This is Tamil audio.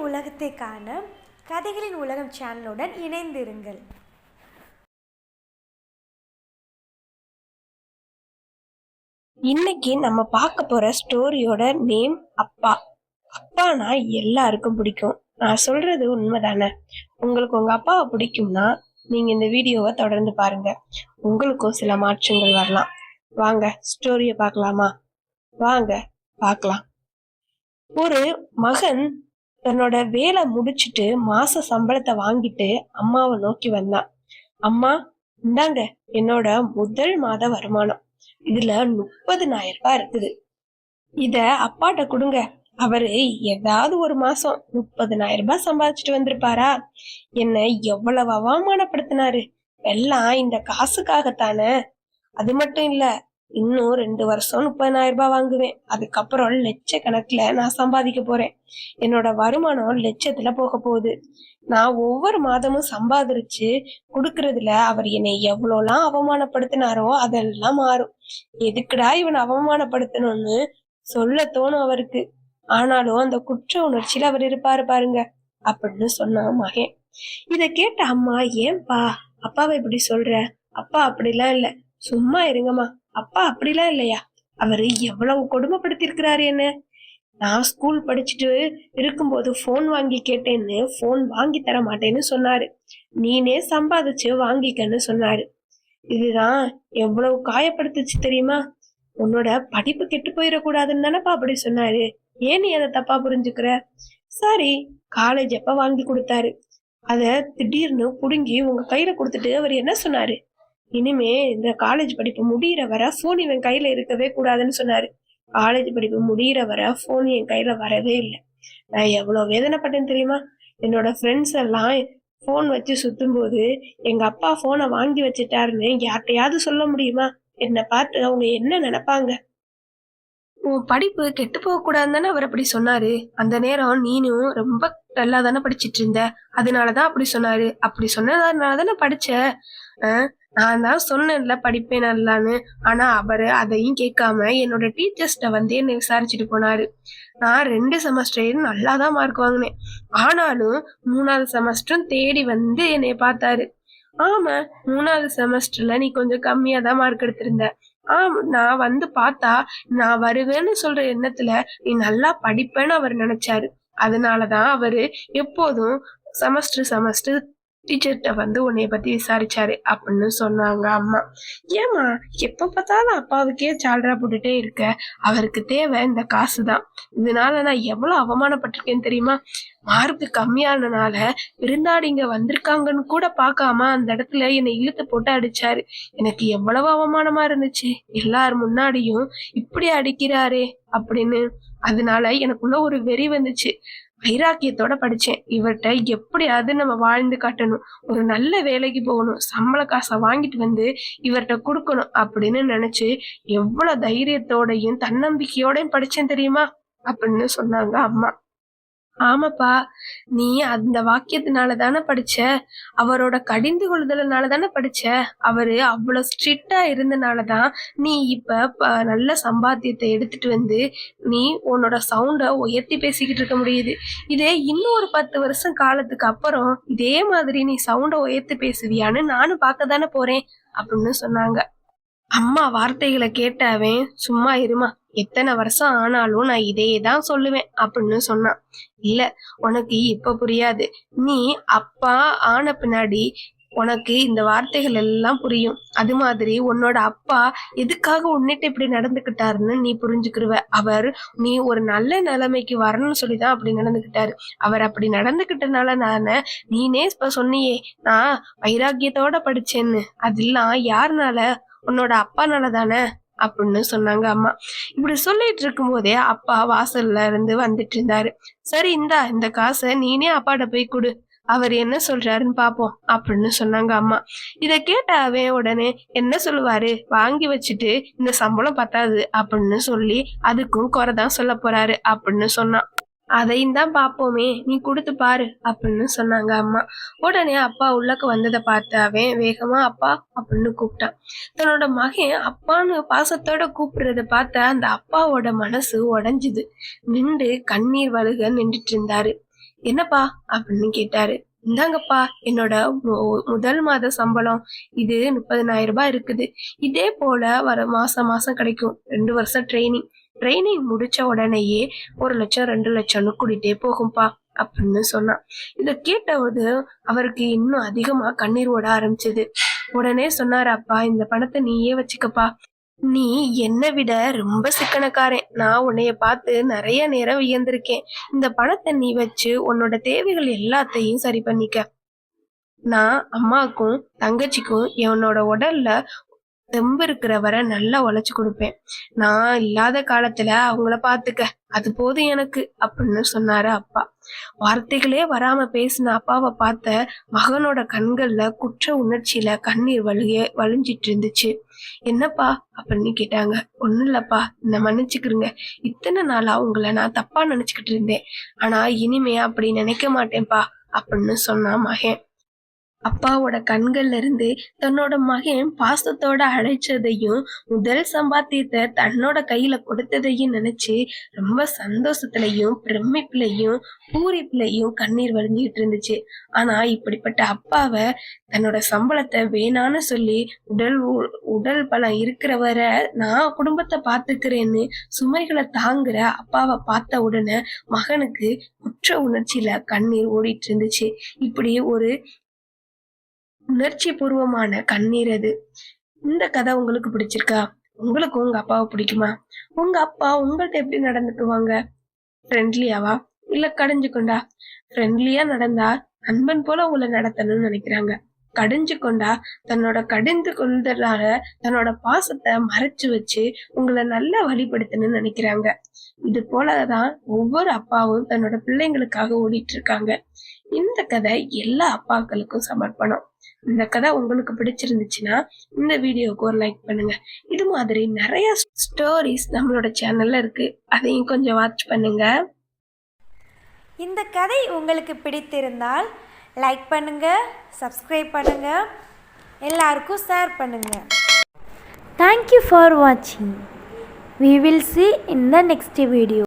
உலகத்தை காண கதைகளின் உலகம் சேனலுடன் இணைந்திருங்கள். இன்னைக்கு நம்ம பார்க்க போற ஸ்டோரியோட நேம் அப்பா. அப்பானா எல்லாருக்கும் பிடிக்கும். நான் சொல்றது உண்மைதானே? உங்களுக்கு உங்க அப்பாவை பிடிக்கும்னா நீங்க இந்த வீடியோவை தொடர்ந்து பாருங்க. உங்களுக்கும் சில மாற்றங்கள் வரலாம். வாங்க ஸ்டோரிய பார்க்கலாமா? வாங்க பார்க்கலாம். ஒரு மகன் தன்னோட வேலை முடிச்சுட்டு மாச சம்பளத்தை வாங்கிட்டு அம்மாவை நோக்கி வந்தான். அம்மா, இந்தாங்க என்னோட முதல் மாத வருமானம். இதுல 30,000 ரூபாய் இருக்குது. இத அப்பாட்ட கொடுங்க. அவரு ஏதாவது ஒரு மாசம் 30,000 ரூபாய் சம்பாதிச்சுட்டு வந்திருப்பாரா? என்ன எவ்வளவு அவமானப்படுத்தினாரு. எல்லாம் இந்த காசுக்காகத்தானே. அது மட்டும் இல்ல, இன்னும் 2 வருஷம் 30,000 ரூபாய் வாங்குவேன். அதுக்கப்புறம் லட்சக்கணக்குல நான் சம்பாதிக்க போறேன். என்னோட வருமானம் லட்சத்துல போக போகுது. நான் ஒவ்வொரு மாதமும் சம்பாதிச்சு கொடுக்கறதுல அவர் என்னை எவ்வளோலாம் அவமானப்படுத்தினாரோ அதெல்லாம் மாறும். எதுக்குடா இவனை அவமானப்படுத்தணும்னு சொல்ல தோணும் அவருக்கு. ஆனாலும் அந்த குற்ற உணர்ச்சியில அவர் இருப்பாரு பாருங்க அப்படின்னு சொன்னான் மகன். இத கேட்ட அம்மா, ஏன்பா அப்பாவை இப்படி சொல்ற? அப்பா அப்படிலாம் இல்ல, சும்மா இருங்கம்மா. அப்பா அப்படிலாம் இல்லையா? அவரு எவ்வளவு கொடுமைப்படுத்தி இருக்கிறாரு என்ன. நான் ஸ்கூல் படிச்சுட்டு இருக்கும்போது போன் வாங்கி கேட்டேன்னு போன் வாங்கி தர மாட்டேன்னு சொன்னாரு. நீனே சம்பாதிச்சு வாங்கிக்கன்னு சொன்னாரு. இதுதான் எவ்வளவு காயப்படுத்துச்சு தெரியுமா? உன்னோட படிப்பு கெட்டு போயிடக்கூடாதுன்னு தானப்பா அப்படி சொன்னாரு. ஏன் நீ அதை தப்பா புரிஞ்சுக்கிற? சரி, காலேஜ் எப்ப வாங்கி கொடுத்தாரு, அத திடீர்னு புடுங்கி உங்க கையில கொடுத்துட்டு அவர் என்ன சொன்னாரு? இனிமே இந்த காலேஜ் படிப்பு முடிகிற வர போன் இவன் கையில இருக்கவே கூடாதுன்னு சொன்னாரு. காலேஜ் படிப்பு முடிகிற வர போன் என் கையில வரவே இல்லை. நான் எவ்வளவு வேதனைப்பட்டேன்னு தெரியுமா? என்னோட ஃப்ரெண்ட்ஸ் எல்லாம் போன் வச்சு சுத்தும் போது எங்க அப்பா போனை வாங்கி வச்சுட்டாருன்னு யார்கிட்டையாவது சொல்ல முடியுமா? என்னை பார்த்து அவங்க என்ன நினைப்பாங்க? உன் படிப்பு கெட்டு போக கூடாதுன்னு தானே அவர் அப்படி சொன்னாரு. அந்த நேரம் நீனும் ரொம்ப நல்லா தானே படிச்சிட்டு இருந்த, அதனாலதான் அப்படி சொன்னாரு. அப்படி சொன்னதுனால தானே படிச்ச. நான் தான் சொன்னேன்ல படிப்பேன் நல்லான்னு. ஆனா அவரு அதையும் கேட்காம என்னோட டீச்சர்ஸ்ட வந்து என்னை விசாரிச்சுட்டு போனாரு. நான் 2 செமஸ்டர் நல்லாதான் மார்க் வாங்கினேன். ஆனாலும் 3வது செமஸ்டரும் தேடி வந்து என்னைய பார்த்தாரு. ஆமா, 3வது செமஸ்டர்ல நீ கொஞ்சம் கம்மியா தான் மார்க் எடுத்திருந்த. நான் வந்து பார்த்தா நான் வருவேன்னு சொல்ற எண்ணத்துல நீ நல்லா படிப்பேன்னு அவர் நினைச்சாரு. அதனாலதான் அவரு எப்போதும் செமஸ்டர் டீச்சர்கிட்ட வந்து உன்னைய பத்தி விசாரிச்சாரு அப்படின்னு சொன்னாங்க அம்மா. ஏமா எப்ப பார்த்தாலும் அப்பாவுக்கே சால்ரா போட்டுட்டே இருக்க? அவருக்கு தேவை இந்த காசுதான். இதனால நான் எவ்வளவு அவமானப்பட்டிருக்கேன்னு தெரியுமா? மார்க்கு கம்மியானனால விருந்தாடிங்க வந்திருக்காங்கன்னு கூட பார்க்காம அந்த இடத்துல என்னை இழுத்து போட்டு அடிச்சாரு. எனக்கு எவ்வளவு அவமானமா இருந்துச்சு. எல்லார் முன்னாடியும் இப்படி அடிக்கிறாரே அப்படின்னு. அதனால எனக்குள்ள ஒரு வெறி வந்துச்சு. வைராக்கியத்தோட படிச்சேன். இவர்கிட்ட எப்படியாவது நம்ம வாழ்ந்து காட்டணும், ஒரு நல்ல வேலைக்கு போகணும், சம்பள காசை வாங்கிட்டு வந்து இவர்கிட்ட கொடுக்கணும் அப்படின்னு நினைச்சு எவ்வளவு தைரியத்தோடையும் தன்னம்பிக்கையோடையும் படிச்சேன் தெரியுமா அப்படின்னு சொன்னாங்க அம்மா. ஆமாப்பா, நீ அந்த வாக்கியத்தினால தானே படிச்ச. அவரோட கடிந்து கொள்ளுதலனால தானே படிச்ச. அவரு அவ்வளவு ஸ்ட்ரிக்டா இருந்தனாலதான் நீ இப்ப நல்ல சம்பாத்தியத்தை எடுத்துட்டு வந்து நீ உன்னோட சவுண்ட உயர்த்தி பேசிக்கிட்டு இருக்க முடியுது. இதே இன்னும் ஒரு 10 வருஷம் காலத்துக்கு அப்புறம் இதே மாதிரி நீ சவுண்ட உயர்த்தி பேசுவியான்னு நானும் பார்க்க தானே போறேன் அப்படின்னு சொன்னாங்க. அம்மா வார்த்தைகளை கேட்டாவே சும்மா இருமா, எத்தனை வருஷம் ஆனாலும் நான் இதையேதான் சொல்லுவேன் அப்படின்னு சொன்னான். இல்ல, உனக்கு இப்ப புரியாது. நீ அப்பா ஆன பின்னாடி உனக்கு இந்த வார்த்தைகள் எல்லாம் புரியும். அது மாதிரி உன்னோட அப்பா எதுக்காக உன்னிட்டு இப்படி நடந்துகிட்டாருன்னு நீ புரிஞ்சுக்கிருவ. அவர் நீ ஒரு நல்ல நிலைமைக்கு வரணும்னு சொல்லிதான் அப்படி நடந்துகிட்டாரு. அவர் அப்படி நடந்துகிட்டனால நானே நீனே இப்ப சொன்னியே நான் வைராக்கியத்தோட படிச்சேன்னு, அதெல்லாம் யாருனால? உன்னோட அப்பானால தானே அப்படின்னு சொன்னாங்க அம்மா. இப்படி சொல்லிட்டு இருக்கும் போதே அப்பா வாசல்ல இருந்து வந்துட்டு இருந்தாரு. சரி, இந்த காசை நீனே அப்பாட்ட போய் கொடு, அவர் என்ன சொல்றாருன்னு பாப்போம் அப்படின்னு சொன்னாங்க அம்மா. இத கேட்ட அவன் உடனே என்ன சொல்லுவாரு, வாங்கி வச்சுட்டு இந்த சம்பளம் பத்தாது அப்படின்னு சொல்லி அதுக்கும் குறைதான் சொல்ல போறாரு அப்படின்னு சொன்னான். அதையும் தான் பாப்போமே, நீ கொடுத்து பாரு அப்படின்னு சொன்னாங்க அம்மா. உடனே அப்பா உள்ளக்க வந்ததை பார்த்து அவன் வேகமா அப்பா அப்படின்னு கூப்பிட்டான். தன்னோட மகன் அப்பான்னு பாசத்தோட கூப்பிடுறத பார்த்த அந்த அப்பாவோட மனசு உடைஞ்சுது. நின்று கண்ணீர் வழுக நின்றுட்டு இருந்தாரு. என்னப்பா அப்படின்னு கேட்டாரு. இந்தாங்கப்பா என்னோட முதல் மாத சம்பளம், இது 30,000 ரூபாய் இருக்குது. இதே போல வர மாசம் மாசம் கிடைக்கும். 2 வருஷம் ட்ரைனிங் முடிச்ச உடனேயே 1 லட்சம் 2 லட்சம்னு கூட்டிட்டே போகும்பா அப்படின்னு சொன்னான். இத கேட்டவது அவருக்கு இன்னும் அதிகமா கண்ணீர் ஓட ஆரம்பிச்சது. உடனே சொன்னாரு, அப்பா இந்த பணத்தை நீயே வச்சுக்கப்பா, நீ என்னை விட ரொம்ப சிக்கனக்காரன். நான் உன்னைய பார்த்து நிறைய நேரம் வியந்திருக்கேன். இந்த பணத்தை நீ வச்சு உன்னோட தேவைகள் எல்லாத்தையும் சரி பண்ணிக்க. நான் அம்மாக்கும் தங்கச்சிக்கும் என்னோட உடல்ல தெம்பு இருக்கிற வரை நல்லா உழைச்சு கொடுப்பேன். நான் இல்லாத காலத்துல அவங்கள பாத்துக்க, அது போதும் எனக்கு அப்படின்னு சொன்னாரு அப்பா. வார்த்தைகளே வராம பேசின அப்பாவை பார்த்த மகனோட கண்கள்ல குற்ற உணர்ச்சியில கண்ணீர் வழிஞ்சிட்டு இருந்துச்சு. என்னப்பா அப்படின்னு கேட்டாங்க. ஒண்ணும் இல்லப்பா, என்ன மன்னிச்சுக்கிறீங்க. இத்தனை நாளா உங்களை நான் தப்பா நினைச்சுக்கிட்டு இருந்தேன். ஆனா இனிமே அப்படி நினைக்க மாட்டேன்ப்பா அப்படின்னு சொன்னான் மகன். அப்பாவோட கண்கள்ல இருந்து தன்னோட மகன் பாசத்தோட அழைச்சதையும் முதல் சம்பாத்தியத்தை தன்னோட கையில கொடுத்ததையும் நினைச்சு ரொம்ப சந்தோஷத்துலயும் பிரமிப்புலையும் பூரிப்புலையும் கண்ணீர் வழிஞ்சிட்டு இருந்துச்சு. ஆனா இப்படிப்பட்ட அப்பாவை தன்னோட சம்பளத்தை வேணான்னு சொல்லி உடல் பலம் இருக்கிறவரை நான் குடும்பத்தை பாத்துக்கிறேன்னு சுமைகளை தாங்குற அப்பாவை பார்த்த உடனே மகனுக்கு குற்ற உணர்ச்சியில கண்ணீர் ஓடிட்டு இருந்துச்சு. இப்படி ஒரு உணர்ச்சி பூர்வமான கண்ணீர் அது. இந்த கதை உங்களுக்கு பிடிச்சிருக்கா? உங்களுக்கு உங்க அப்பாவை பிடிக்குமா? உங்க அப்பா உங்கள்ட்ட எப்படி நடந்துக்குவாங்க? ஃப்ரெண்ட்லியாவா இல்ல கடிஞ்சு கொண்டா? ஃப்ரெண்ட்லியா நடந்தா நண்பன் போல உங்களை நடத்தணும்னு நினைக்கிறாங்க. கடிஞ்சு கொண்டா தன்னோட கடிந்து கொள்றதால தன்னோட பாசத்தை மறைச்சு வச்சு உங்களை நல்லா வழிபடுத்தணும்னு நினைக்கிறாங்க. இது போலதான் ஒவ்வொரு அப்பாவும் தன்னோட பிள்ளைங்களுக்காக ஓடிட்டு இருக்காங்க. இந்த கதை எல்லா அப்பாக்களுக்கும் சமர்ப்பணம். இந்த கதை உங்களுக்கு பிடிச்சிருந்துச்சுன்னா இந்த வீடியோவுக்கு ஒரு லைக் பண்ணுங்க. இது மாதிரி நிறைய ஸ்டோரிஸ் நம்மளோட சேனல்ல இருக்கு, அதையும் கொஞ்சம் வாட்ச் பண்ணுங்க. இந்த கதை உங்களுக்கு பிடித்திருந்தால் லைக் பண்ணுங்க, சப்ஸ்கிரைப் பண்ணுங்க, எல்லாருக்கும் ஷேர் பண்ணுங்க. Thank you for watching. We will see in the next video.